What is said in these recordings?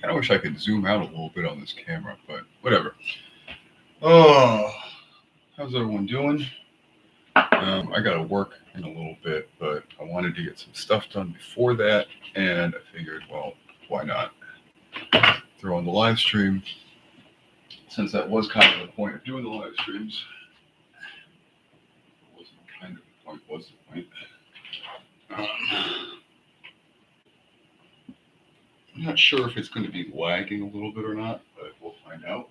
kind of wish I could zoom out a little bit on this camera, but whatever. Oh, how's everyone doing? I got to work in a little bit, but I wanted to get some stuff done before that, and I figured, well, why not throw on the live stream, since that was kind of the point of doing the live streams. Wasn't kind of the point, was the point. I'm not sure if it's going to be lagging a little bit or not, but we'll find out.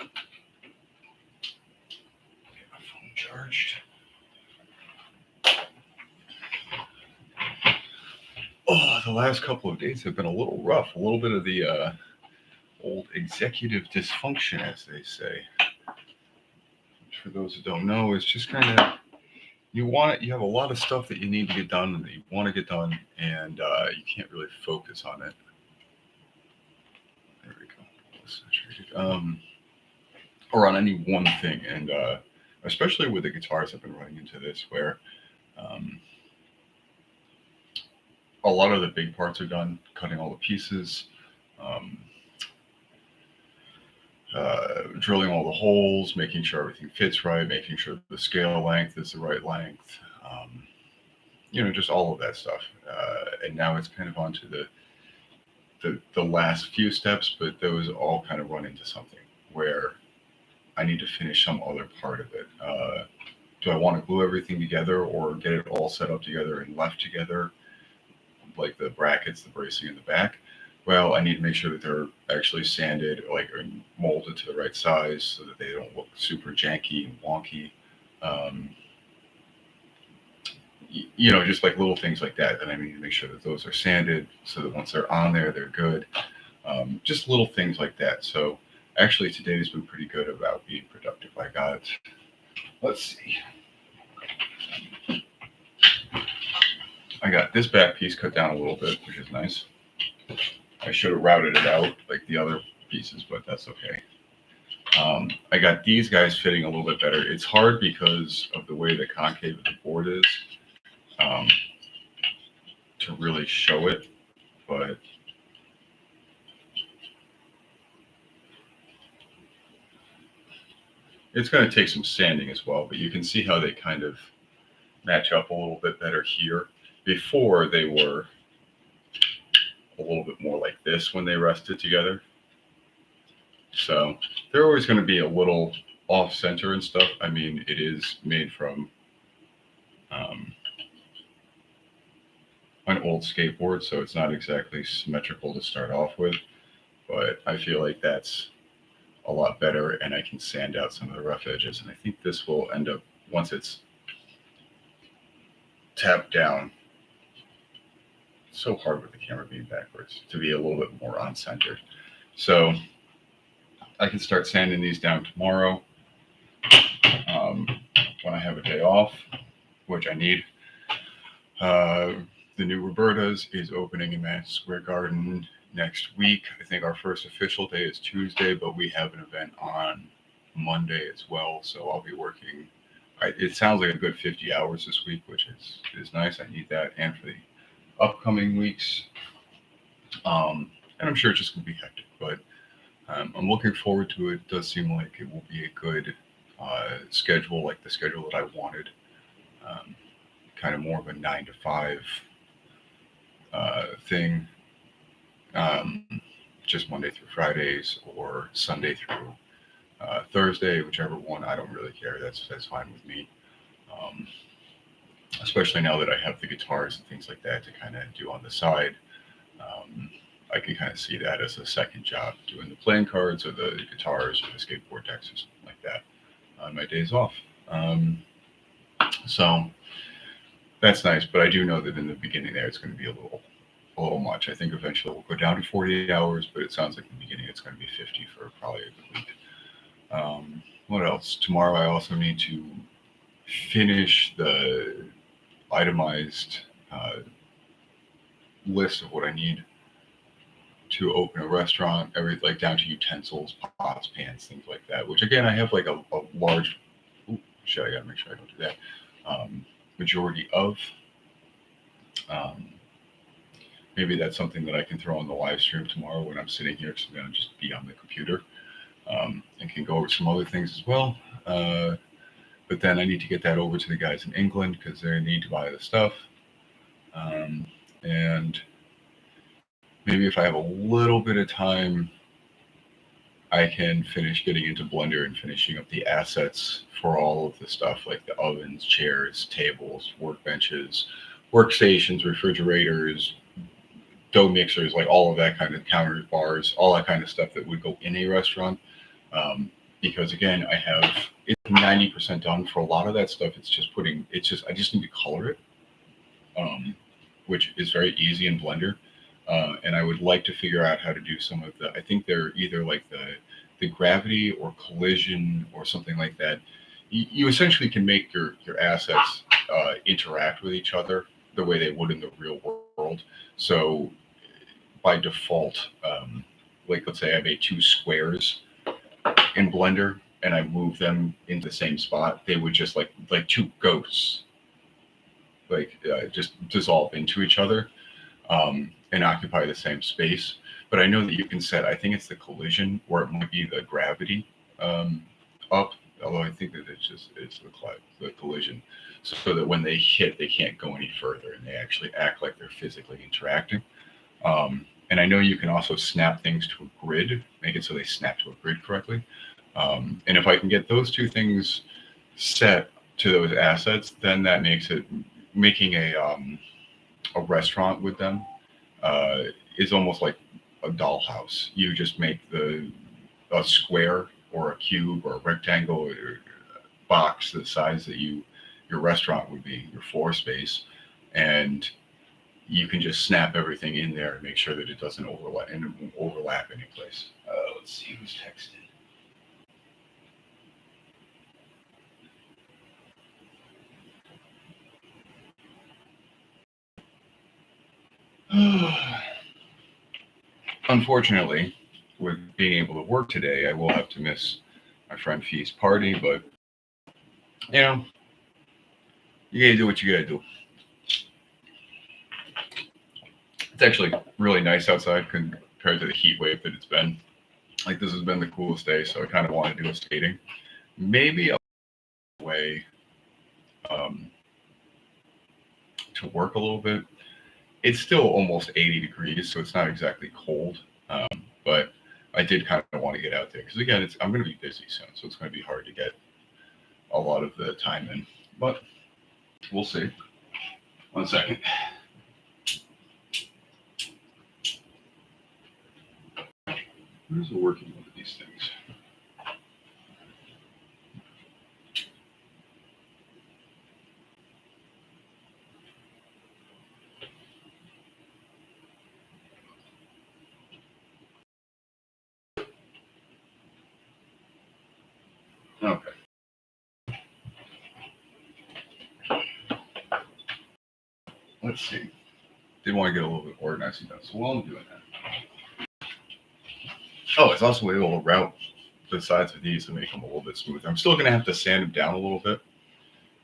Get my phone charged. Oh, the last couple of days have been a little rough. A little bit of the old executive dysfunction, as they say. Which, for those who don't know, is just kind of you have a lot of stuff that you need to get done and that you want to get done, and you can't really focus on it. There we go. Or on any one thing, and especially with the guitars, I've been running into this where a lot of the big parts are done, cutting all the pieces, drilling all the holes, making sure everything fits right, making sure the scale length is the right length, just all of that stuff. And now it's kind of on to the last few steps, but those all kind of run into something where I need to finish some other part of it. Do I want to glue everything together or get it all set up together and left together, like the brackets, the bracing in the back? Well, I need to make sure that they're actually sanded, like molded to the right size so that they don't look super janky and wonky. Just like little things like that. Then I need to make sure that those are sanded so that once they're on there, they're good. Just little things like that. So actually today's been pretty good about being productive. I got, let's see. I got this back piece cut down a little bit, which is nice. I should have routed it out like the other pieces, but that's okay. I got these guys fitting a little bit better. It's hard because of the way the concave of the board is to really show it, but it's going to take some sanding as well, but you can see how they kind of match up a little bit better here. Before they were a little bit more like this when they rested together. So they're always going to be a little off center and stuff. I mean, it is made from an old skateboard, so it's not exactly symmetrical to start off with, but I feel like that's a lot better, and I can sand out some of the rough edges, and I think this will end up, once it's tapped down, it's so hard with the camera being backwards, to be a little bit more on-centered. So I can start sanding these down tomorrow when I have a day off, which I need. The new Roberta's is opening in Madison Square Garden next week. I think our first official day is Tuesday, but we have an event on Monday as well, so I'll be working. It sounds like a good 50 hours this week, which is nice. I need that, and for the upcoming weeks. And I'm sure it's just going to be hectic, but I'm looking forward to it. It does seem like it will be a good schedule, like the schedule that I wanted. Kind of more of a 9 to 5 thing. Just Monday through Fridays or Sunday through Thursday, whichever one. I don't really care. That's fine with me. Especially now that I have the guitars and things like that to kind of do on the side. I can kind of see that as a second job, doing the playing cards or the guitars or the skateboard decks or something like that on my days off. So that's nice, but I do know that in the beginning there it's going to be a little much. I think eventually we'll go down to 48 hours, but it sounds like in the beginning it's going to be 50 for probably a good week. What else? Tomorrow I also need to finish the itemized list of what I need to open a restaurant, like down to utensils, pots, pans, things like that. Which again, I have like a large. I gotta make sure I don't do that. Majority of. maybe that's something that I can throw on the live stream tomorrow when I'm sitting here, because I'm going to just be on the computer, and can go over some other things as well. But then I need to get that over to the guys in England because they need to buy the stuff. And maybe if I have a little bit of time, I can finish getting into Blender and finishing up the assets for all of the stuff like the ovens, chairs, tables, workbenches, workstations, refrigerators, dough mixers, like all of that kind of counters, bars, all that kind of stuff that would go in a restaurant. Because again, I have it's 90% done for a lot of that stuff. It's just I just need to color it, which is very easy in Blender. And I would like to figure out how to do some of I think they're either like the gravity or collision or something like that. You essentially can make your assets interact with each other the way they would in the real world. So by default, like let's say I made two squares in Blender and I move them into the same spot, they would just like two ghosts, just dissolve into each other. And occupy the same space. But I know that you can set, I think it's the collision, or it might be the gravity up, although I think that it's the collision, so that when they hit, they can't go any further, and they actually act like they're physically interacting. And I know you can also snap things to a grid, make it so they snap to a grid correctly. And if I can get those two things set to those assets, then that makes it, making a restaurant with them is almost like a dollhouse. You just make a square or a cube or a rectangle or a box the size that your restaurant would be, your floor space, and you can just snap everything in there and make sure that it doesn't overlap any place. Let's see who's texted. Unfortunately, with being able to work today, I will have to miss my friend Fee's party, but you know, you gotta do what you gotta do. It's actually really nice outside compared to the heat wave that it's been. Like, this has been the coolest day, so I kind of want to do a skating. Maybe I'll go away to work a little bit. It's still almost 80 degrees, so it's not exactly cold. But I did kind of want to get out there because, again, I'm going to be busy soon, so it's going to be hard to get a lot of the time in. But we'll see. 1 second. Where's the working one of these things? Okay. Let's see. Did want to get a little bit organized about, so while I'm doing that. Oh, it's also able to route the sides of these to make them a little bit smoother. I'm still going to have to sand them down a little bit.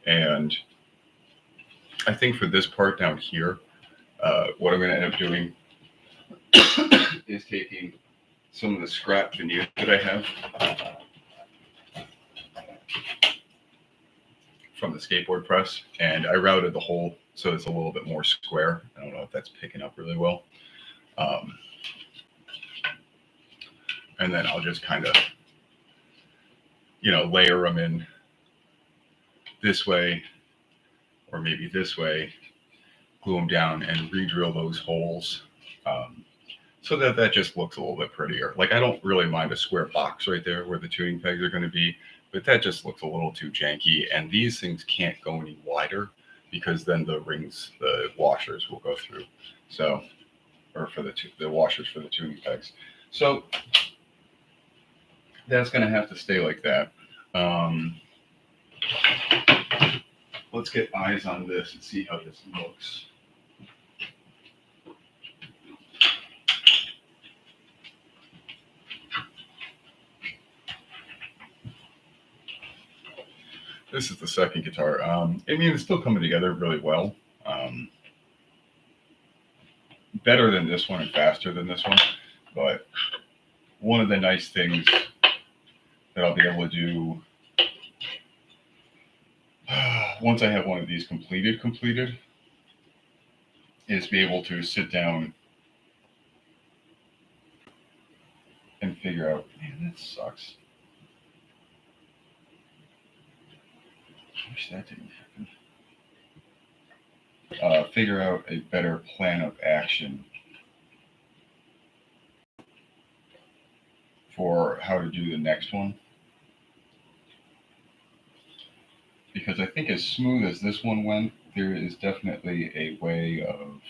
And I think for this part down here, what I'm going to end up doing is taking some of the scrap veneer that I have from the skateboard press, and I routed the hole so it's a little bit more square. I don't know if that's picking up really well. And then I'll just kind of, layer them in this way, or maybe this way, glue them down and re-drill those holes, so that just looks a little bit prettier. Like, I don't really mind a square box right there where the tuning pegs are going to be, but that just looks a little too janky. And these things can't go any wider because then the rings, the washers will go through. So, or for the washers for the tuning pegs. So that's going to have to stay like that. Let's get eyes on this and see how this looks. This is the second guitar. I mean, it's still coming together really well. better than this one and faster than this one. But one of the nice things that I'll be able to do once I have one of these completed, is be able to sit down and figure out, man, that sucks. I wish that didn't happen. Figure out a better plan of action for how to do the next one. Because I think as smooth as this one went, there is definitely a way of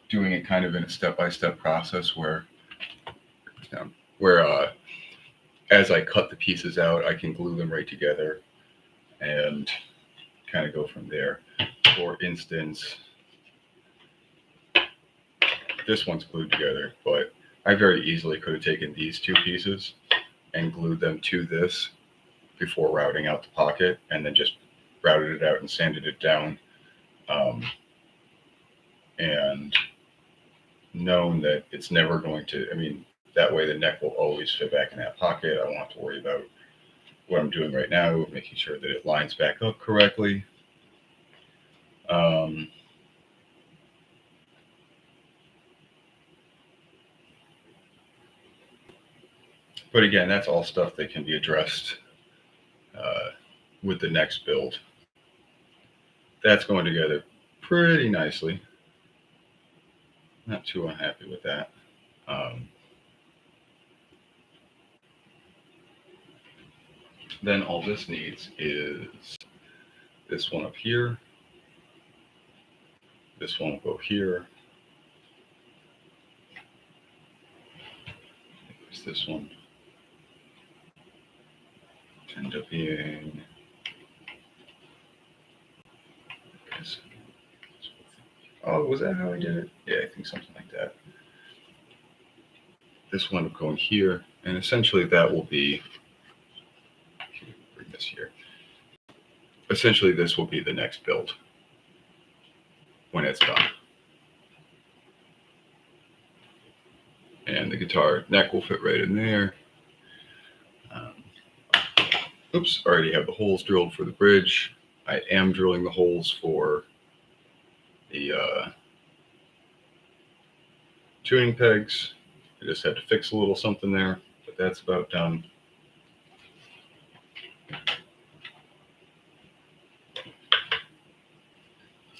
doing it kind of in a step-by-step process where as I cut the pieces out, I can glue them right together and kind of go from there. For instance, this one's glued together, but I very easily could have taken these two pieces and glued them to this before routing out the pocket, and then just routed it out and sanded it down, and known that it's never going to, that way the neck will always fit back in that pocket. I won't have to worry about what I'm doing right now, making sure that it lines back up correctly. But again, that's all stuff that can be addressed with the next build. That's going together pretty nicely. Not too unhappy with that. Then all this needs is this one up here. This one will go here. There's this one. End up being. Oh, was that how I did it? Yeah, I think something like that. This one will go here, and essentially that will be. Bring this here. Essentially, this will be the next build when it's done. And the guitar neck will fit right in there. Oops, already have the holes drilled for the bridge. I am drilling the holes for the tuning pegs. I just had to fix a little something there, but that's about done.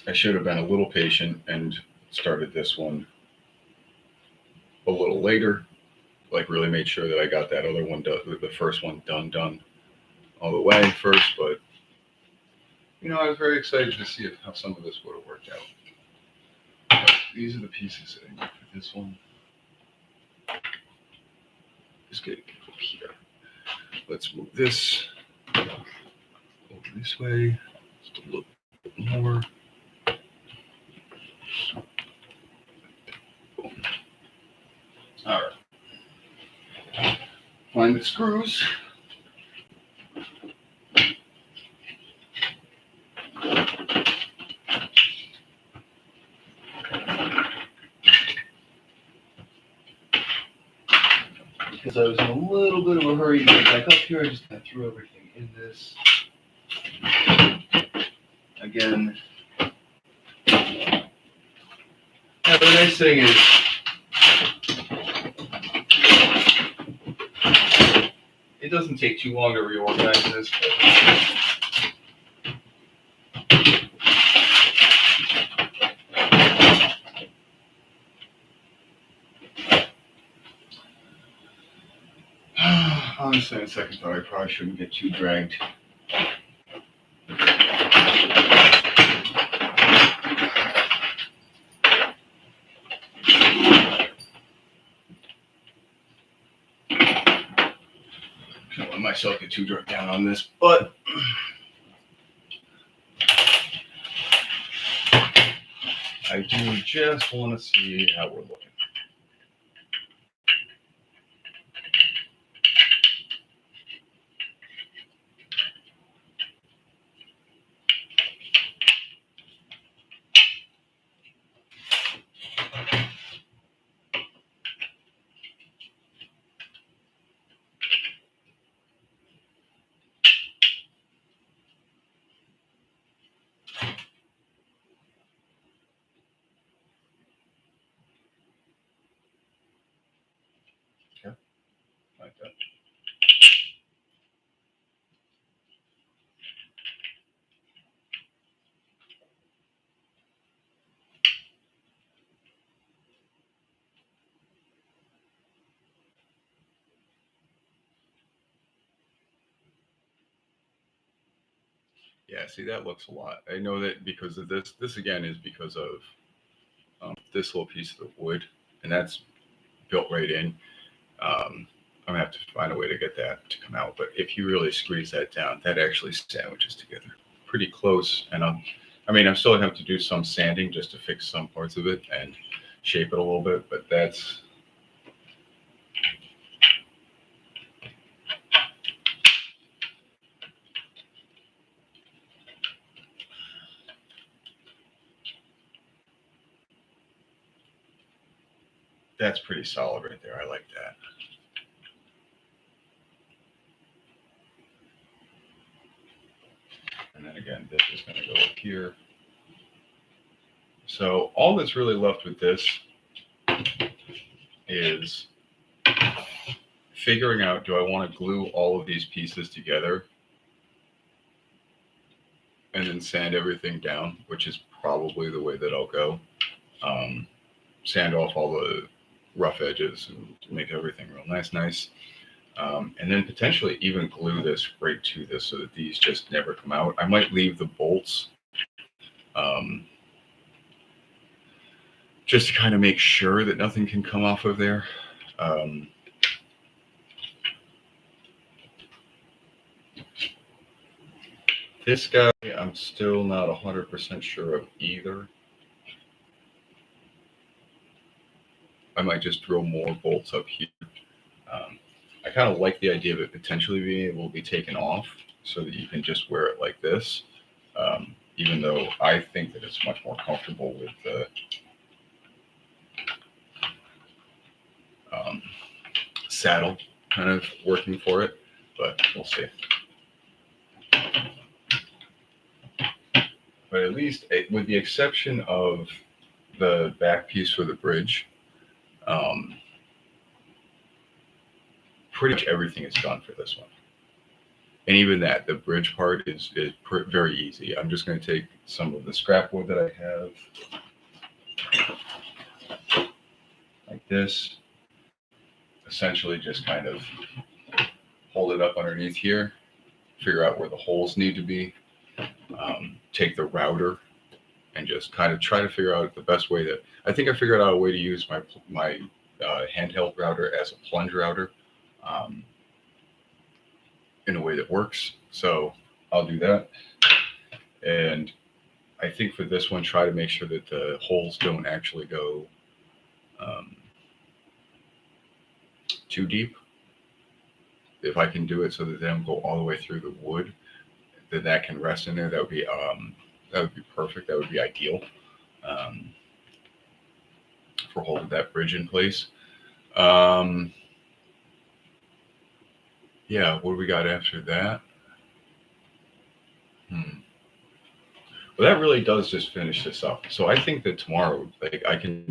I should have been a little patient and started this one a little later, like really made sure that I got that other one done, the first one done all the way first, but I was very excited to see how some of this would have worked out. But these are the pieces that I need for this one. Just get it over here. Let's move this over this way, just a little bit more. All right. Find the screws. Because I was in a little bit of a hurry to get back up here, I just kind of threw everything in this. Again, the nice thing is it doesn't take too long to reorganize this. Honestly, on second thought, I probably shouldn't get too dragged. Don't let myself get too dragged down on this, but I do just want to see how we're looking. Yeah, see, that looks a lot. I know that because of this. This again is because of this little piece of the wood, and that's built right in. I'm gonna have to find a way to get that to come out. But if you really squeeze that down, that actually sandwiches together pretty close. And I mean, I'm still gonna have to do some sanding just to fix some parts of it and shape it a little bit. But that's pretty solid right there. I like that. And then again, this is gonna go up here. So all that's really left with this is figuring out, do I want to glue all of these pieces together and then sand everything down, which is probably the way that I'll go. Um, Sand off all the rough edges and make everything real nice. And then potentially even glue this right to this so that these just never come out. I might leave the bolts um, just to kind of make sure that nothing can come off of there. Um, this guy, I'm still not 100% sure of either. I might just drill more bolts up here. Um, I kind of like the idea of it potentially being able to be taken off so that you can just wear it like this. Even though I think that it's much more comfortable with the saddle kind of working for it, but we'll see. But at least, with the exception of the back piece for the bridge, um, pretty much everything is done for this one. And even that, the bridge part is very easy. I'm just going to take some of the scrap wood that I have, like this, essentially just kind of hold it up underneath here, figure out where the holes need to be, take the router and just kind of try to figure out the best way that I think I figured out a way to use my handheld router as a plunge router in a way that works. So I'll do that. And I think for this one, try to make sure that the holes don't actually go too deep. If I can do it so that they don't go all the way through the wood, then that can rest in there. That would be perfect. That would be ideal for holding that bridge in place. Yeah, what do we got after that? Well, that really does just finish this up. So I think that tomorrow, like I can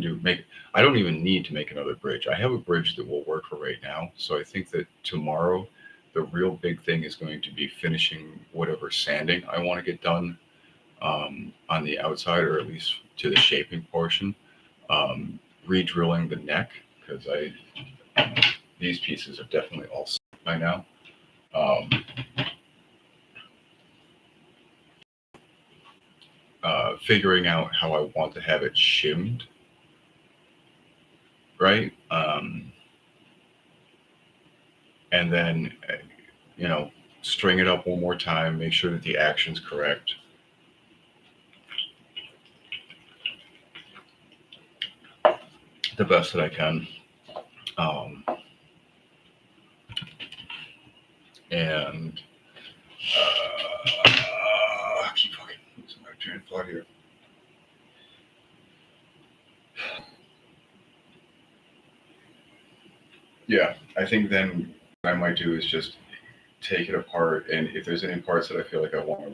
I don't even need to make another bridge. I have a bridge that will work for right now. So I think that tomorrow, the real big thing is going to be finishing whatever sanding I want to get done on the outside, or at least to the shaping portion. Re-drilling the neck, because these pieces are definitely all set by now. Figuring out how I want to have it shimmed, right? And then, string it up one more time, make sure that the action's correct. The best that I can. And I keep fucking losing my train of thought here. Yeah, I think then what I might do is just take it apart, and if there's any parts that I feel like I want to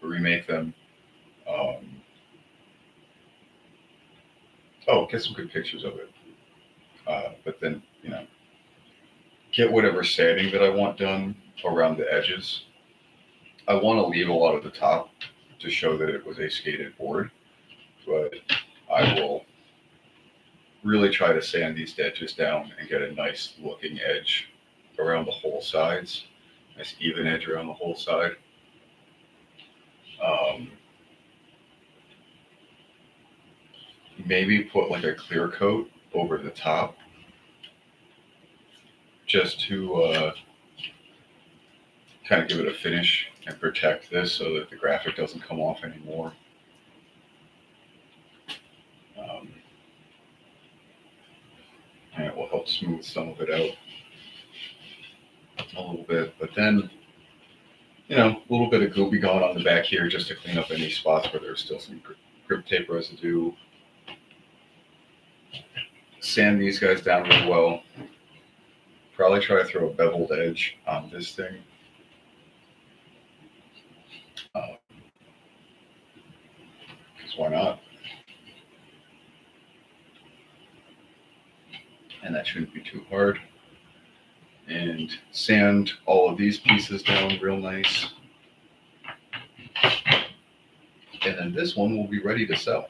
remake them. Um, get some good pictures of it. But then, get whatever sanding that I want done around the edges. I want to leave a lot of the top to show that it was a skated board, but I will really try to sand these edges down and get a nice looking edge around the whole sides, nice even edge around the whole side. Um, Maybe put like a clear coat over the top just to kind of give it a finish and protect this so that the graphic doesn't come off anymore. Um, and it will help smooth some of it out a little bit. But then, a little bit of Goopy Gone on the back here just to clean up any spots where there's still some grip tape residue. Sand these guys down really well. Probably try to throw a beveled edge on this thing. Because why not? And that shouldn't be too hard. And sand all of these pieces down real nice. And then this one will be ready to sell.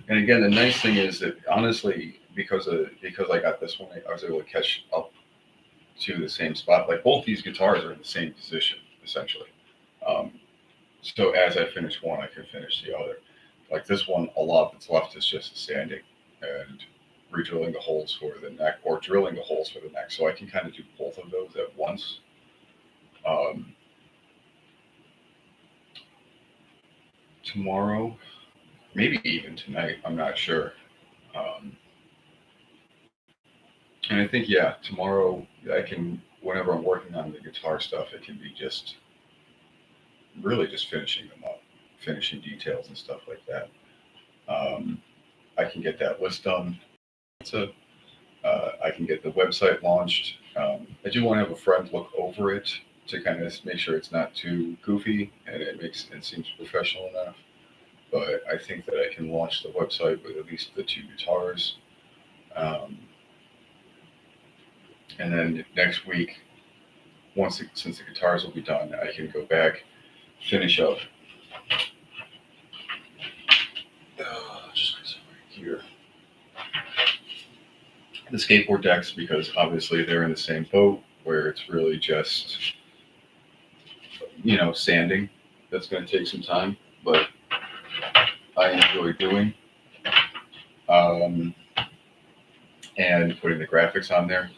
And again, the nice thing is that honestly, because I got this one, I was able to catch up to the same spot. Like both these guitars are in the same position, essentially. So as I finish one, I can finish the other. Like this one, a lot that's left is just sanding and re-drilling the holes for the neck or drilling the holes for the neck. So I can kind of do both of those at once. Tomorrow, maybe even tonight, I'm not sure. And I think, yeah, tomorrow I can, whenever I'm working on the guitar stuff, it can be just really just finishing them up, finishing details and stuff like that. I can get that list done. I can get the website launched. I do want to have a friend look over it to kind of make sure it's not too goofy and it seems professional enough. But I think that I can launch the website with at least the two guitars. And then next week, since the guitars will be done, I can go back, finish up. Just right here. The skateboard decks, because obviously they're in the same boat where it's really just, sanding. That's going to take some time, but I enjoy doing. And putting the graphics on there,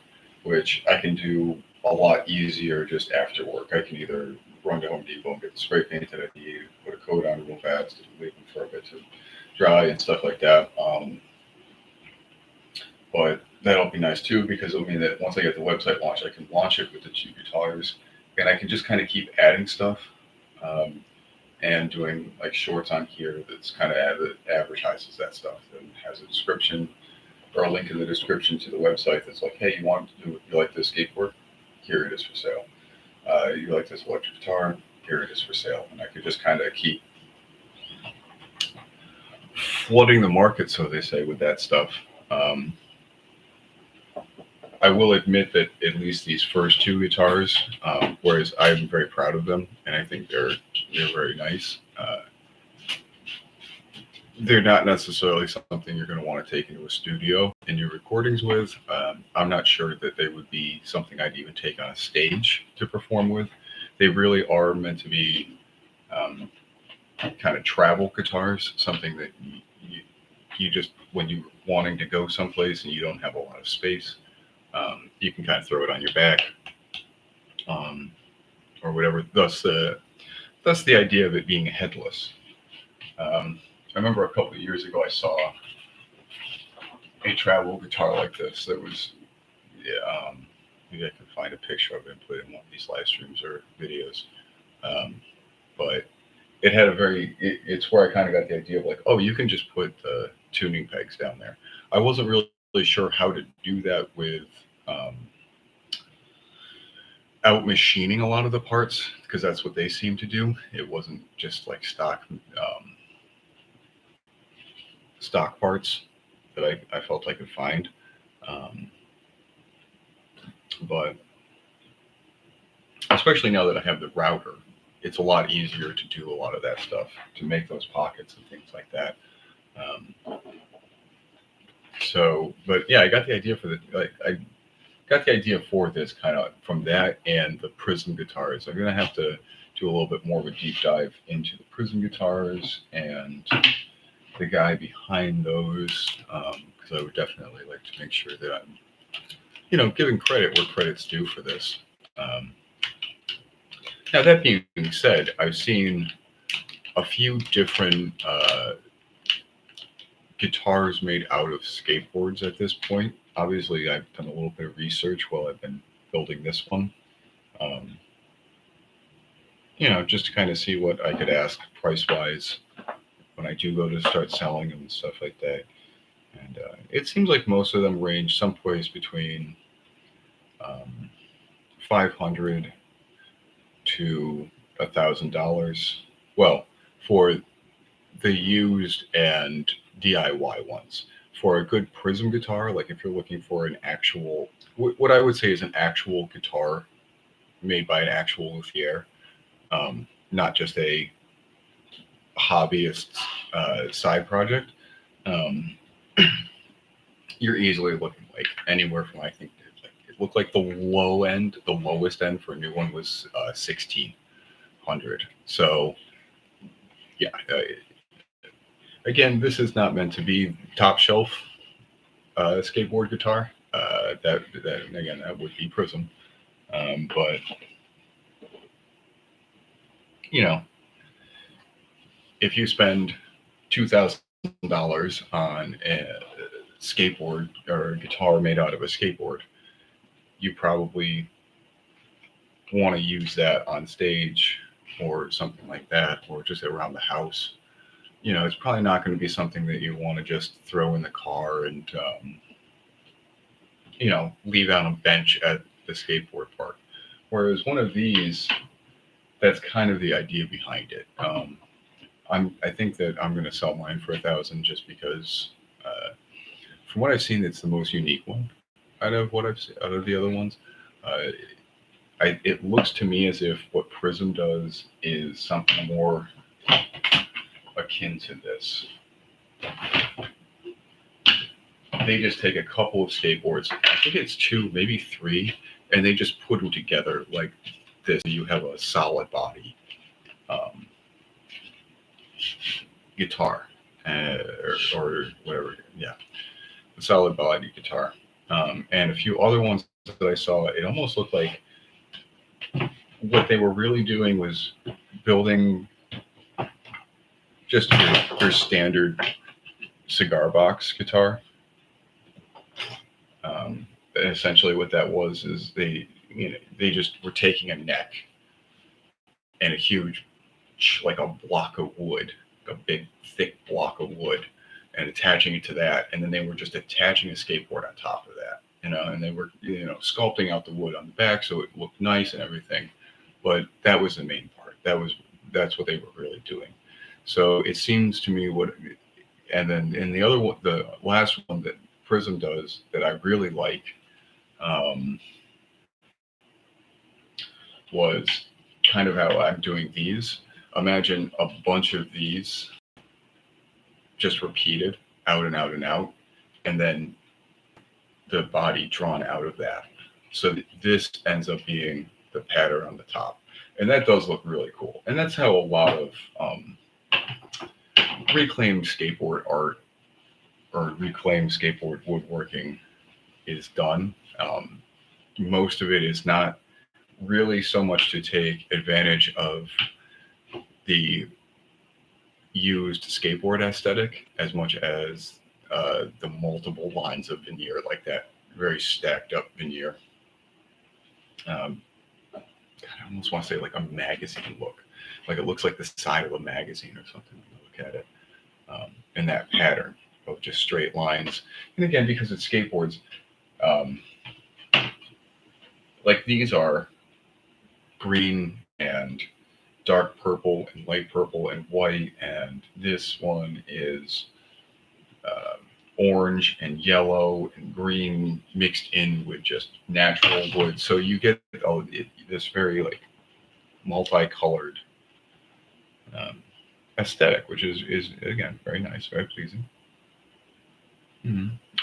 which I can do a lot easier just after work. I can either run to Home Depot and get the spray paint that I need, put a coat on real fast, and leave them for a bit to dry and stuff like that. But that'll be nice too, because it'll mean that once I get the website launched, I can launch it with the two guitars, and I can just kind of keep adding stuff and doing like shorts on here that's kind of advertises that stuff and has a description or a link in the description to the website that's like, hey, you like this skateboard? Here it is for sale. You like this electric guitar? Here it is for sale. And I could just kind of keep flooding the market, so they say, with that stuff. I will admit that at least these first two guitars, whereas I'm very proud of them, and I think they're very nice. They're not necessarily something you're going to want to take into a studio in your recordings with. I'm not sure that they would be something I'd even take on a stage to perform with. They really are meant to be kind of travel guitars, something that you just, when you're wanting to go someplace and you don't have a lot of space, you can kind of throw it on your back or whatever. Thus the idea of it being headless. I remember a couple of years ago I saw a travel guitar like this that was, maybe I can find a picture of it and put it in one of these live streams or videos. But it had it's where I kind of got the idea of like, oh, you can just put the tuning pegs down there. I wasn't really sure how to do that with out machining a lot of the parts, because that's what they seem to do. It wasn't just like stock parts that I felt I could find. But especially now that I have the router, it's a lot easier to do a lot of that stuff, to make those pockets and things like that. But yeah, I got the idea for got the idea for this kind of from that and the Prism guitars. I'm gonna have to do a little bit more of a deep dive into the Prism guitars and the guy behind those, because I would definitely like to make sure that I'm, giving credit where credit's due for this. Um, Now that being said, I've seen a few different guitars made out of skateboards at this point. Obviously, I've done a little bit of research while I've been building this one. Um, just to kind of see what I could ask price wise when I do go to start selling them and stuff like that. And it seems like most of them range someplace between um, 500 to $1,000. Well, for the used and DIY ones. For a good Prism guitar, like if you're looking for an actual, what I would say is an actual guitar made by an actual luthier, not just a hobbyist side project, um, you're easily looking like anywhere from, I think it looked like the lowest end for a new one was 1,600. So yeah, again, this is not meant to be top shelf skateboard guitar. That again, that would be Prism. But if you spend $2,000 on a skateboard or a guitar made out of a skateboard, you probably want to use that on stage or something like that, or just around the house. It's probably not going to be something that you want to just throw in the car and leave on a bench at the skateboard park. Whereas one of these, that's kind of the idea behind it. I think that I'm going to sell mine for 1,000 just because, from what I've seen, it's the most unique one out of what I've seen, out of the other ones. Uh, it looks to me as if what Prism does is something more akin to this. They just take a couple of skateboards, I think it's two, maybe three, and they just put them together like this. You have a solid body um, guitar, or whatever. Yeah, a solid body guitar. And a few other ones that I saw, it almost looked like what they were really doing was building just your standard cigar box guitar. And essentially, what that was is they just were taking a neck and a huge, like a block of wood, a big thick block of wood, and attaching it to that, and then they were just attaching a skateboard on top of that, and they were sculpting out the wood on the back so it looked nice and everything. But that was the main part. That's what they were really doing. So it seems to me and then in the other one, the last one that Prism does that I really like, was kind of how I'm doing these. Imagine a bunch of these just repeated out and out and out, and then the body drawn out of that. So this ends up being the pattern on the top. And that does look really cool. And that's how a lot of reclaimed skateboard art or reclaimed skateboard woodworking is done. Most of it is not really so much to take advantage of the used skateboard aesthetic as much as the multiple lines of veneer, like that very stacked up veneer. I almost want to say like a magazine look, like it looks like the side of a magazine or something when you look at it. In that pattern of just straight lines. And again, because it's skateboards, like these are green and dark purple and light purple and white, and this one is orange and yellow and green mixed in with just natural wood. So you get this very like multicolored aesthetic, which is again very nice, very pleasing.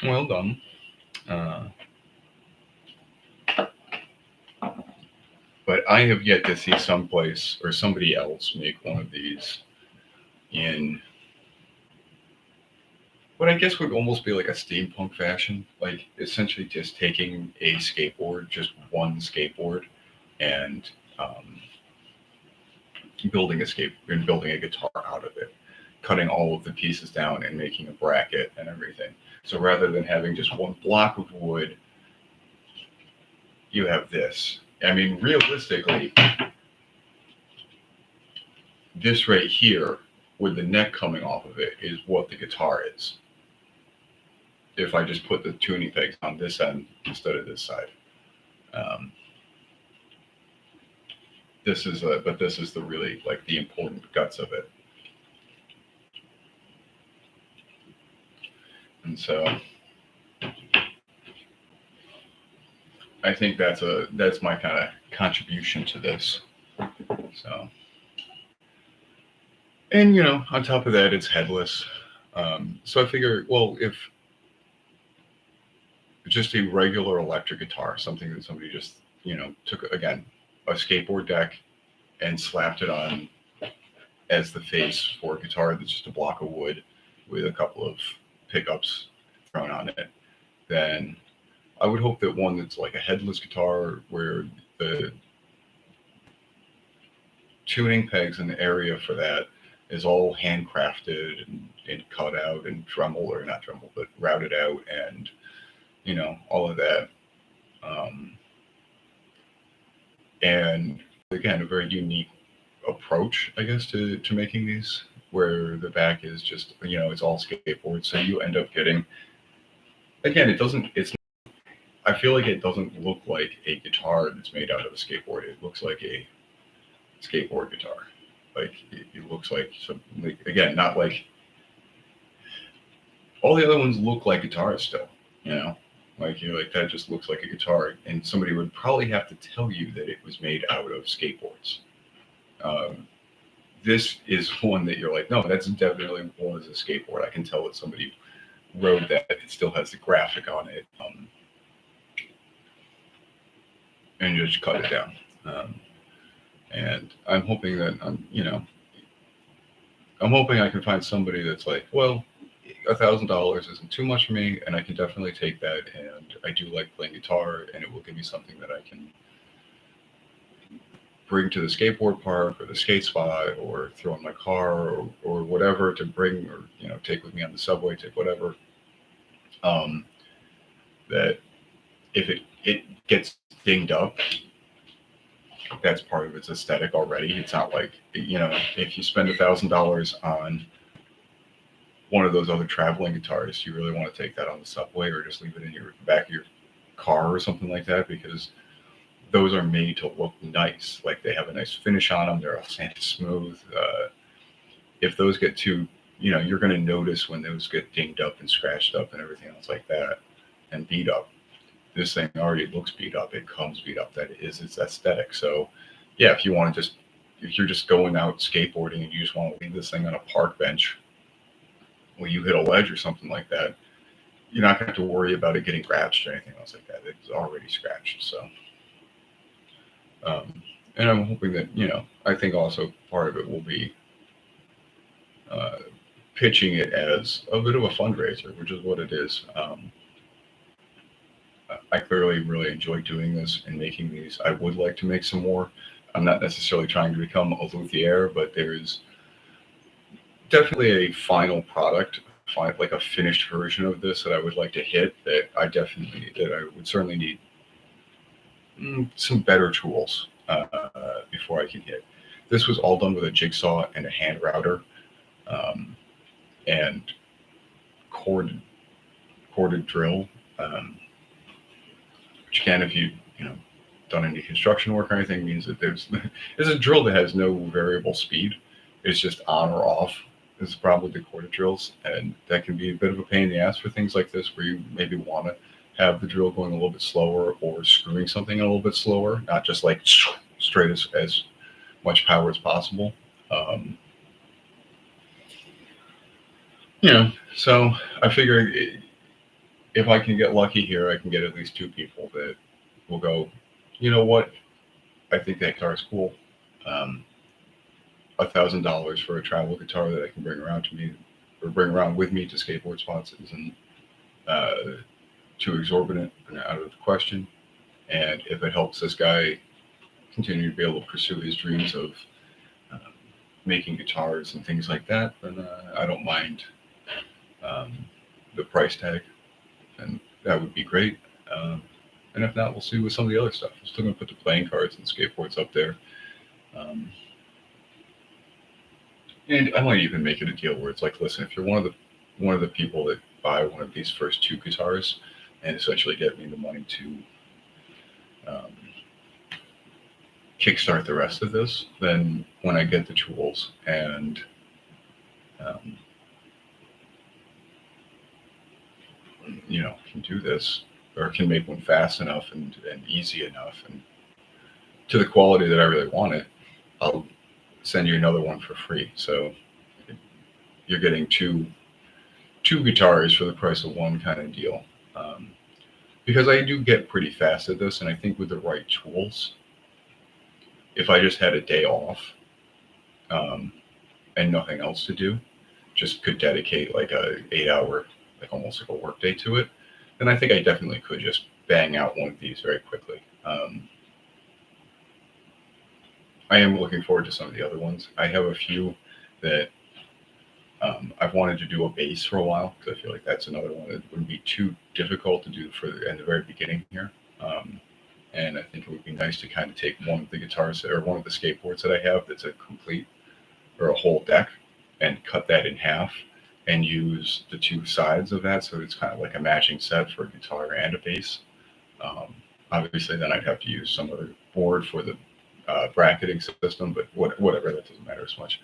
Well done. But I have yet to see someplace or somebody else make one of these in what I guess would almost be like a steampunk fashion, like essentially just taking a skateboard, just one skateboard, and um, building a guitar out of it, cutting all of the pieces down and making a bracket and everything. So rather than having just one block of wood, you have this. I mean, realistically, this right here, with the neck coming off of it, is what the guitar is. If I just put the tuning pegs on this end instead of this side. Um, but this is the really like the important guts of it. And so I think that's my kind of contribution to this. So, and on top of that, it's headless. So I figure, well, if just a regular electric guitar, something that somebody just took again a skateboard deck and slapped it on as the face for a guitar that's just a block of wood with a couple of pickups thrown on it, then I would hope that one that's like a headless guitar where the tuning pegs and the area for that is all handcrafted and cut out and Dremel, or not Dremel, but routed out, and all of that. And again, a very unique approach, I guess, to making these, where the back is just it's all skateboard, so you end up getting, again, I feel like it doesn't look like a guitar that's made out of a skateboard. It looks like a skateboard guitar. Like it looks like some, like, again, not like all the other ones look like guitars still. Like you're like, that just looks like a guitar, and somebody would probably have to tell you that it was made out of skateboards. This is one that you're like, no, that's definitely one as a skateboard. I can tell that somebody wrote that. It still has the graphic on it, and you just cut it down. And I'm hoping that I'm hoping I can find somebody that's like, well, $1,000 isn't too much for me, and I can definitely take that. And I do like playing guitar, and it will give me something that I can bring to the skateboard park or the skate spot, or throw in my car, or whatever to bring, or take with me on the subway, take whatever. That if it gets dinged up, that's part of its aesthetic already. It's not like if you spend $1,000 on one of those other traveling guitars, you really want to take that on the subway or just leave it in your back of your car or something like that, because those are made to look nice. Like they have a nice finish on them. They're all sanded smooth. If those get too, you're going to notice when those get dinged up and scratched up and everything else like that and beat up. This thing already looks beat up. It comes beat up. That is its aesthetic. So yeah, if you're just going out skateboarding and you just want to leave this thing on a park bench when you hit a ledge or something like that, you're not going to have to worry about it getting scratched or anything else like that. It's already scratched. So, and I'm hoping that, I think also part of it will be pitching it as a bit of a fundraiser, which is what it is. I clearly really enjoy doing this and making these. I would like to make some more. I'm not necessarily trying to become a luthier, but there is definitely a final product, like a finished version of this that I would like to hit, that I would certainly need some better tools before I can hit. This was all done with a jigsaw and a hand router, and corded drill. Which again, if you done any construction work or anything, means that there's a drill that has no variable speed. It's just on or off. This is probably the corded drills, and that can be a bit of a pain in the ass for things like this, where you maybe want to have the drill going a little bit slower, or screwing something a little bit slower, not just like straight as much power as possible. So I figure if I can get lucky here, I can get at least two people that will go, you know what, I think that guitar is cool. Um, $1,000 for a travel guitar that I can bring around to me or bring around with me to skateboard spots isn't uh, too exorbitant and out of the question. And if it helps this guy continue to be able to pursue his dreams of um, making guitars and things like that, then I don't mind um, the price tag, and that would be great. Um, and if not, we'll see with some of the other stuff. I'm still going to put the playing cards and skateboards up there. Um, and I might even make it a deal where it's like, listen, if you're one of the people that buy one of these first two guitars and essentially get me the money to um, kickstart the rest of this, then when I get the tools and um, can do this or can make one fast enough and easy enough and to the quality that I really want it, I'll send you another one for free. So you're getting two guitars for the price of one kind of deal. Um, because I do get pretty fast at this, and I think with the right tools, if I just had a day off um, and nothing else to do, just could dedicate like a 8 hour, like almost like a work day to it, then I think I definitely could just bang out one of these very quickly. I am looking forward to some of the other ones. I have a few that I've wanted to do a bass for a while because I feel like that's another one that wouldn't be too difficult to do in the very beginning here. And I think it would be nice to kind of take one of the guitars or one of the skateboards that I have that's a complete or a whole deck and cut that in half and use the two sides of that so it's kind of like a matching set for a guitar and a bass. Obviously, then I'd have to use some other board for the bracketing system, but whatever, that doesn't matter as much.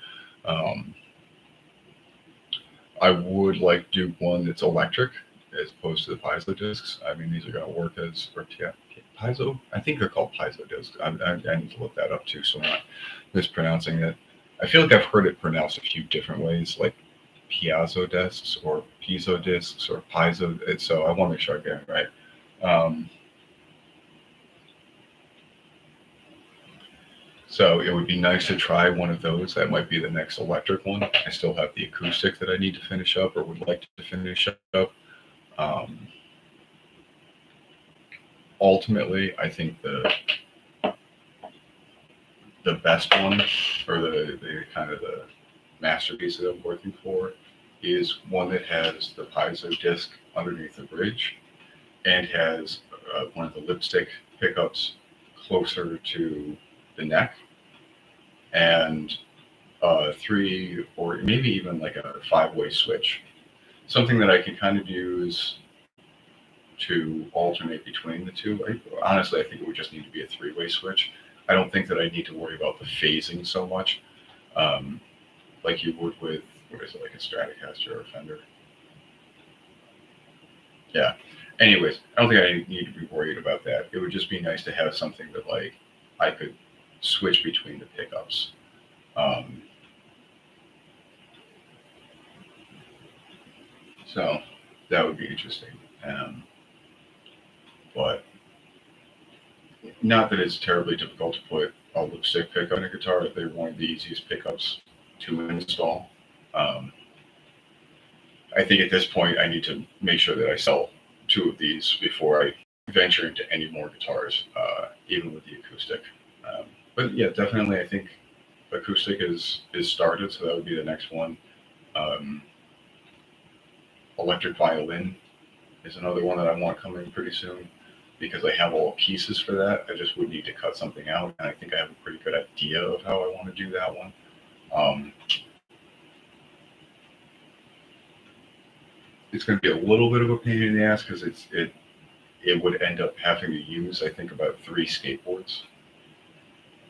I would like to do one that's electric as opposed to the piezo discs. I mean, these are going to work as, or yeah, piezo? I think they're called piezo discs. I need to look that up too, so I'm not mispronouncing it. I feel like I've heard it pronounced a few different ways, like piezo discs or piezo discs or piezo. So I want to make sure I get it right. So it would be nice to try one of those. That might be the next electric one. I still have the acoustic that I need to finish up or would like to finish up. Ultimately, I think the best one or the kind of the masterpiece that I'm working for is one that has the piezo disc underneath the bridge and has one of the lipstick pickups closer to the neck and 3 or maybe even like a 5-way switch, something that I can kind of use to alternate between the two. Honestly, I think it would just need to be a 3-way switch. I don't think that I need to worry about the phasing so much like you would with, what is it, like a Stratocaster or a Fender. Yeah. Anyways, I don't think I need to be worried about that. It would just be nice to have something that like I could switch between the pickups. So that would be interesting. But not that it's terribly difficult to put a lipstick pickup in a guitar. They're one of the easiest pickups to install. I think at this point I need to make sure that I sell 2 of these before I venture into any more guitars, even with the acoustic. But yeah, definitely I think acoustic is started, so that would be the next one. Electric violin is another one that I want coming pretty soon because I have all pieces for that. I just would need to cut something out, and I think I have a pretty good idea of how I want to do that one. It's going to be a little bit of a pain in the ass because it would end up having to use, I think, about 3 skateboards.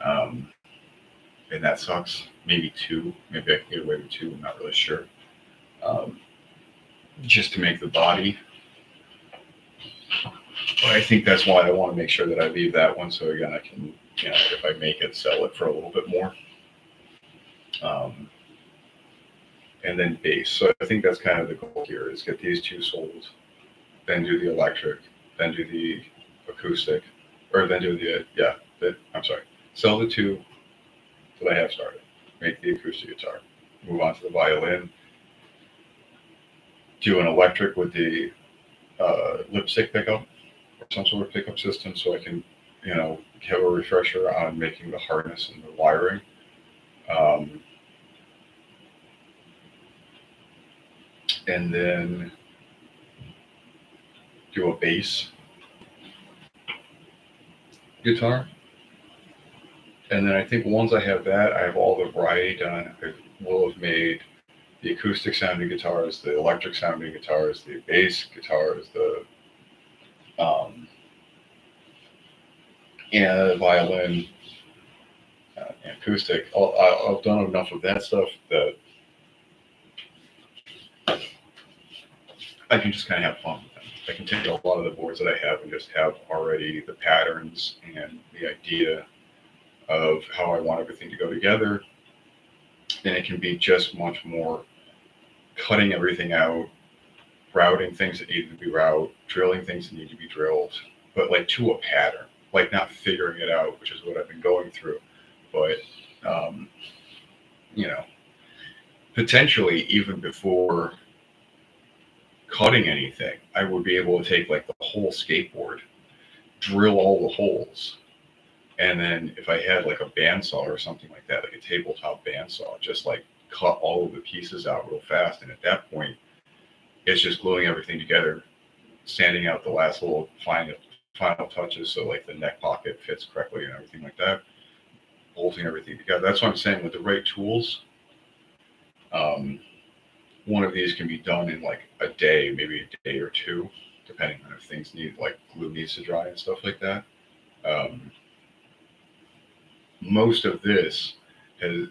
And that sucks. Maybe 2. Maybe I can get away with 2. I'm not really sure. Just to make the body. But I think that's why I want to make sure that I leave that one. So again, I can, if I make it, sell it for a little bit more. And then bass. So I think that's kind of the goal here is get these 2 sold, then do the electric, then do the acoustic, or then do the, sell the two that I have started, make the acoustic guitar, move on to the violin, do an electric with the lipstick pickup or some sort of pickup system, so I can, have a refresher on making the harness and the wiring. Um, and then do a bass guitar. And then I think once I have that, I have all the variety done. I will have made the acoustic sounding guitars, the electric sounding guitars, the bass guitars, the violin, acoustic. I've done enough of that stuff that I can just kind of have fun with them. I can take a lot of the boards that I have and just have already the patterns and the idea of how I want everything to go together. And it can be just much more cutting everything out, routing things that need to be routed, drilling things that need to be drilled, but like to a pattern, like not figuring it out, which is what I've been going through. But, potentially even before cutting anything, I would be able to take like the whole skateboard, drill all the holes, and then if I had like a bandsaw or something like that, like a tabletop bandsaw, just like cut all of the pieces out real fast. And at that point, it's just gluing everything together, sanding out the last little final touches, so like the neck pocket fits correctly and everything like that, bolting everything together. That's what I'm saying. With the right tools, one of these can be done in like a day, maybe a day or two, depending on if things need, like glue needs to dry and stuff like that. Most of this has,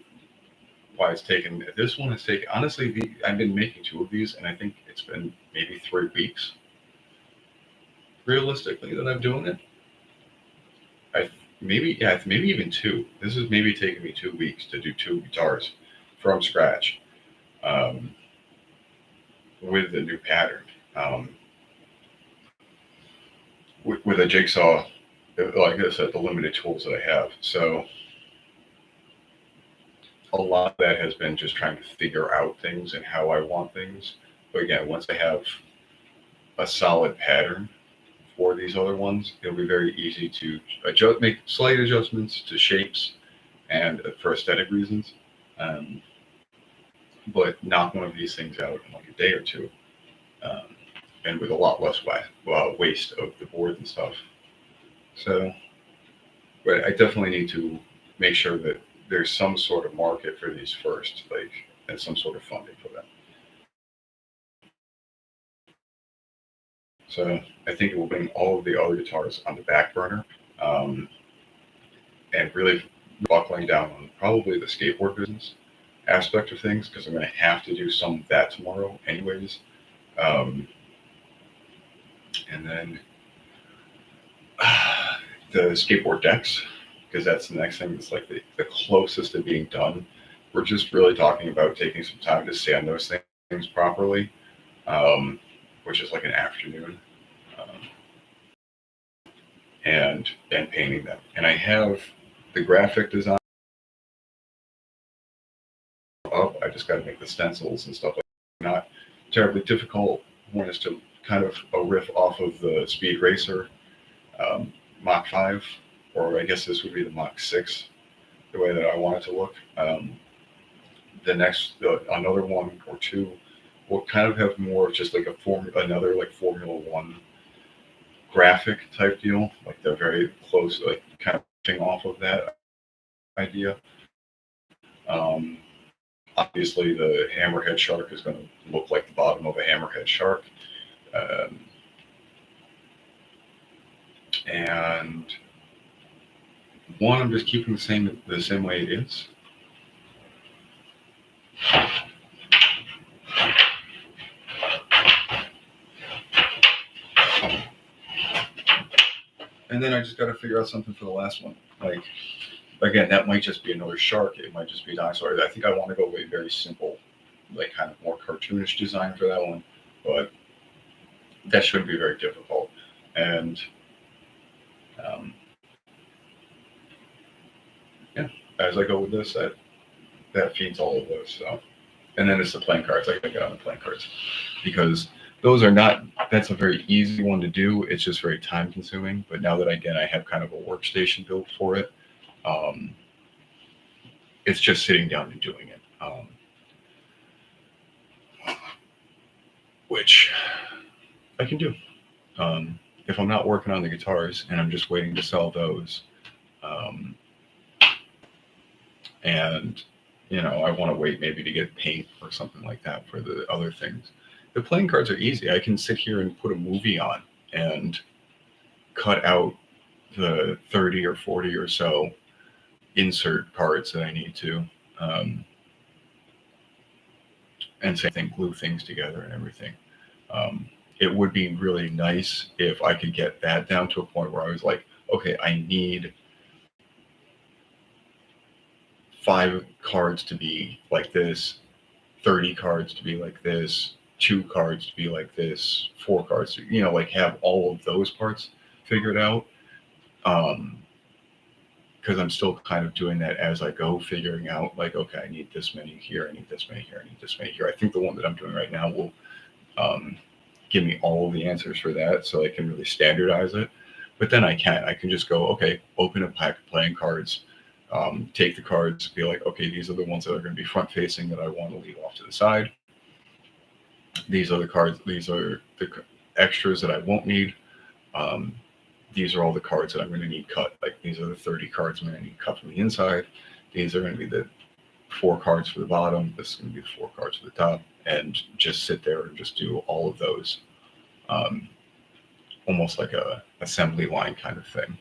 why it's taken, this one has taken, honestly, I've been making two of these, and I think it's been maybe 3 weeks, realistically, that I'm doing it. Maybe even 2. This is maybe taking me 2 weeks to do 2 guitars from scratch, with the new pattern, with a jigsaw, like I said, the limited tools that I have. So a lot of that has been just trying to figure out things and how I want things. But again, once I have a solid pattern for these other ones, it'll be very easy to make slight adjustments to shapes and for aesthetic reasons. But knock one of these things out in like a day or two, and with a lot less waste of the board and stuff. So, but I definitely need to make sure that there's some sort of market for these first, like, and some sort of funding for them. So I think it will bring all of the other guitars on the back burner, and really buckling down on probably the skateboard business aspect of things, because I'm going to have to do some of that tomorrow anyways. And then the skateboard decks, because that's the next thing that's like the closest to being done. We're just really talking about taking some time to sand those things properly, which is like an afternoon, and painting them. And I have the graphic design up. I just got to make the stencils and stuff like that. Not terribly difficult. One is to kind of a riff off of the Speed Racer Mach 5, or I guess this would be the Mach 6, the way that I want it to look. Another one or two will kind of have more of just like another like Formula One graphic type deal. Like they're very close, like kind of pushing off of that idea. Obviously, the hammerhead shark is going to look like the bottom of a hammerhead shark. And one, I'm just keeping the same way it is. And then I just got to figure out something for the last one. Like, again, that might just be another shark. It might just be a dinosaur. I think I want to go with a very simple, like kind of more cartoonish design for that one. But that shouldn't be very difficult. And yeah, as I go with this, that feeds all of those. So, and then it's the playing cards. I gotta get on the playing cards because those are not. That's a very easy one to do. It's just very time consuming. But now that I have kind of a workstation built for it, um, it's just sitting down and doing it, which I can do. If I'm not working on the guitars and I'm just waiting to sell those, um, and I want to wait maybe to get paint or something like that for the other things. The playing cards are easy. I can sit here and put a movie on and cut out the 30 or 40 or so insert cards that I need to, um, and same thing, glue things together and everything. Um, it would be really nice if I could get that down to a point where I was like, okay, I need 5 cards to be like this, 30 cards to be like this, 2 cards to be like this, 4 cards to, like have all of those parts figured out. Because I'm still kind of doing that as I go, figuring out like, okay, I need this many here, I need this many here, I need this many here. I think the one that I'm doing right now will um, give me all of the answers for that, so I can really standardize it. But then I can just go, okay, open a pack of playing cards, take the cards, be like, okay, these are the ones that are going to be front facing that I want to leave off to the side. These are the cards. These are the extras that I won't need. Um, these are all the cards that I'm going to need cut. Like these are the 30 cards I'm going to need cut from the inside. These are going to be the 4 cards for the bottom. This is going to be the 4 cards for the top. And just sit there and just do all of those, um, almost like a assembly line kind of thing.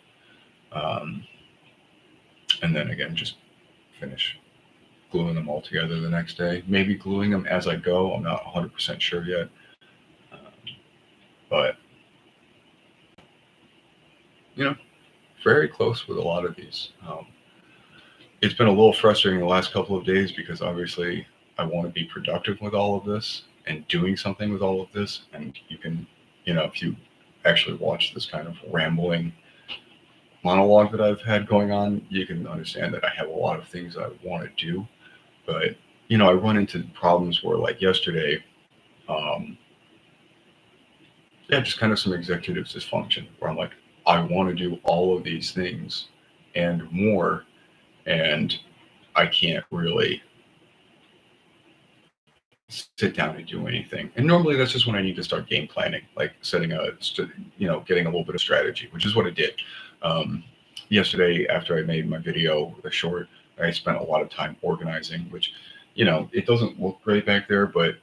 And then again, just finish gluing them all together the next day. Maybe gluing them as I go. I'm not 100% sure yet. But, very close with a lot of these. It's been a little frustrating the last couple of days because obviously I want to be productive with all of this and doing something with all of this. And you can, if you actually watch this kind of rambling monologue that I've had going on, you can understand that I have a lot of things I want to do. But, I run into problems where, like yesterday, just kind of some executive dysfunction where I'm like, I want to do all of these things and more, and I can't really sit down and do anything. And normally that's just when I need to start game planning, like setting getting a little bit of strategy, which is what I did. Yesterday, after I made my video, the short, I spent a lot of time organizing, which, it doesn't look great back there, but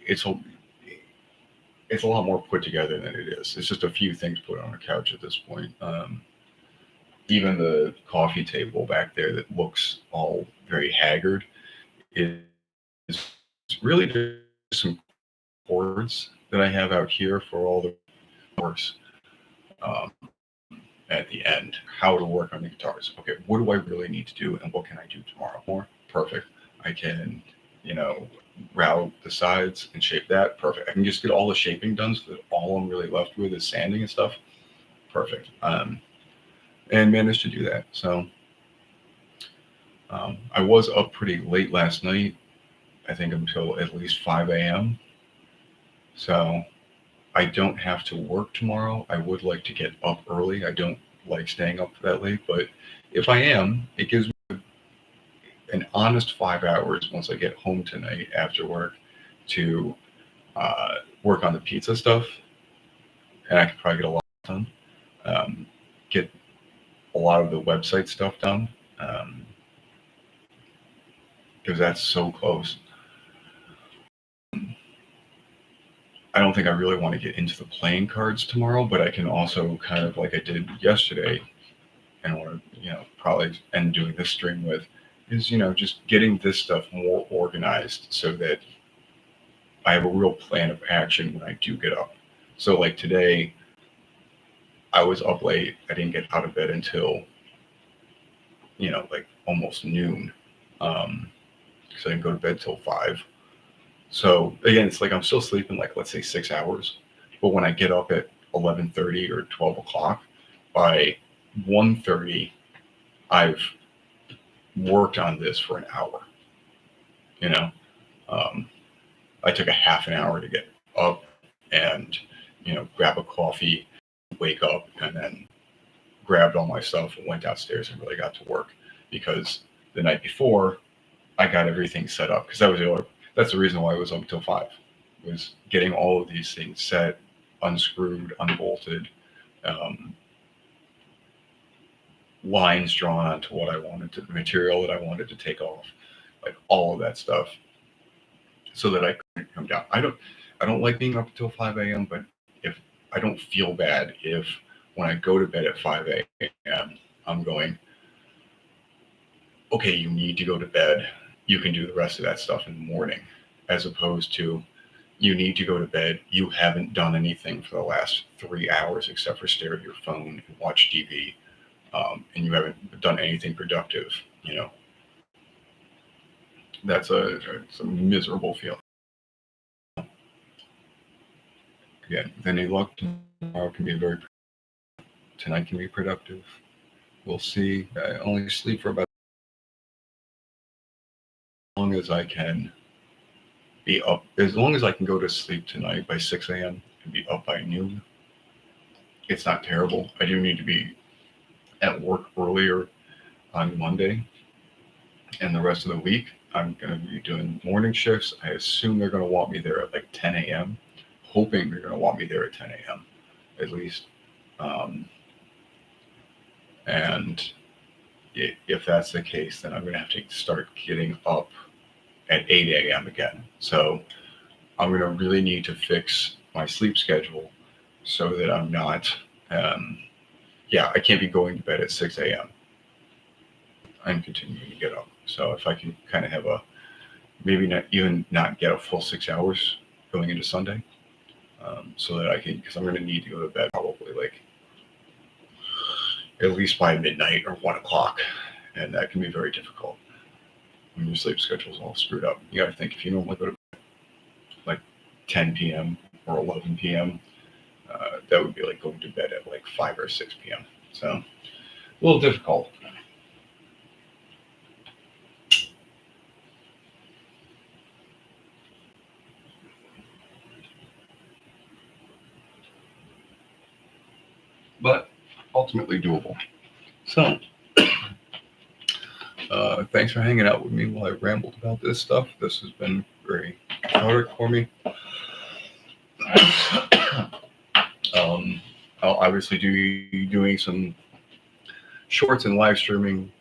it's a lot more put together than it is. It's just a few things put on a couch at this point. Even the coffee table back there that looks all very haggard is really just some cords that I have out here for all the works um, at the end. How to work on the guitars. Okay, what do I really need to do and what can I do tomorrow? More perfect. I can, route the sides and shape that. Perfect. I can just get all the shaping done so that all I'm really left with is sanding and stuff. Perfect. And managed to do that. So I was up pretty late last night, I think until at least 5 a.m. So I don't have to work tomorrow. I would like to get up early. I don't like staying up that late, but if I am, it gives me an honest 5 hours once I get home tonight after work to work on the pizza stuff, and I could probably get a lot done. Get a lot of the website stuff done, because that's so close. I don't think I really want to get into the playing cards tomorrow, but I can also kind of, like I did yesterday, and I want to, probably end doing this stream with, is, just getting this stuff more organized so that I have a real plan of action when I do get up. So like today, I was up late. I didn't get out of bed until, like almost noon. Because I didn't go to bed till 5. So again, it's like I'm still sleeping like, let's say 6 hours. But when I get up at 11:30 or 12 o'clock, by 1:30, I've worked on this for an hour. You know, I took a half an hour to get up and, grab a coffee, wake up, and then grabbed all my stuff and went downstairs and really got to work, because the night before I got everything set up, because that's the reason why I was up until 5, was getting all of these things set, unscrewed, unbolted, um, lines drawn onto what I wanted to, the material that I wanted to take off, like all of that stuff, so that I couldn't come down. I don't like being up until 5 a.m., but if I don't feel bad if when I go to bed at 5 a.m., I'm going, okay, you need to go to bed. You can do the rest of that stuff in the morning, as opposed to you need to go to bed. You haven't done anything for the last 3 hours except for stare at your phone and watch TV, and you haven't done anything productive. It's a miserable feeling. Again, with any luck, tomorrow can be tonight can be productive. We'll see. I only sleep for about as long as I can be up. As long as I can go to sleep tonight by 6 a.m. and be up by noon, it's not terrible. I do need to be at work earlier on Monday, and the rest of the week I'm going to be doing morning shifts. I assume they're going to want me there at like 10 a.m. Hoping they're going to want me there at 10 a.m. at least. And if that's the case, then I'm going to have to start getting up at 8 a.m. again. So I'm going to really need to fix my sleep schedule so that I'm not, I can't be going to bed at 6 a.m. I'm continuing to get up. So if I can kind of have maybe not get a full 6 hours going into Sunday, so that I can, because I'm going to need to go to bed probably like at least by midnight or 1 o'clock. And that can be very difficult when your sleep schedule is all screwed up. You got to think, if you normally go to bed like 10 p.m. or 11 p.m., that would be like going to bed at like 5 or 6 p.m. So a little difficult. But ultimately doable. So, thanks for hanging out with me while I rambled about this stuff. This has been very cathartic for me. I'll obviously be doing some shorts and live streaming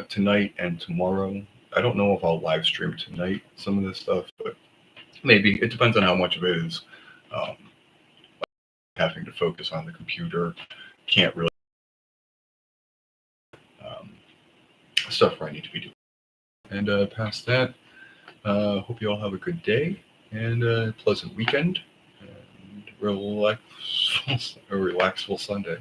tonight and tomorrow. I don't know if I'll live stream tonight, some of this stuff, but maybe. It depends on how much of it is having to focus on the computer. Can't really stuff where I need to be doing. And past that, hope you all have a good day and a pleasant weekend and a relaxful Sunday.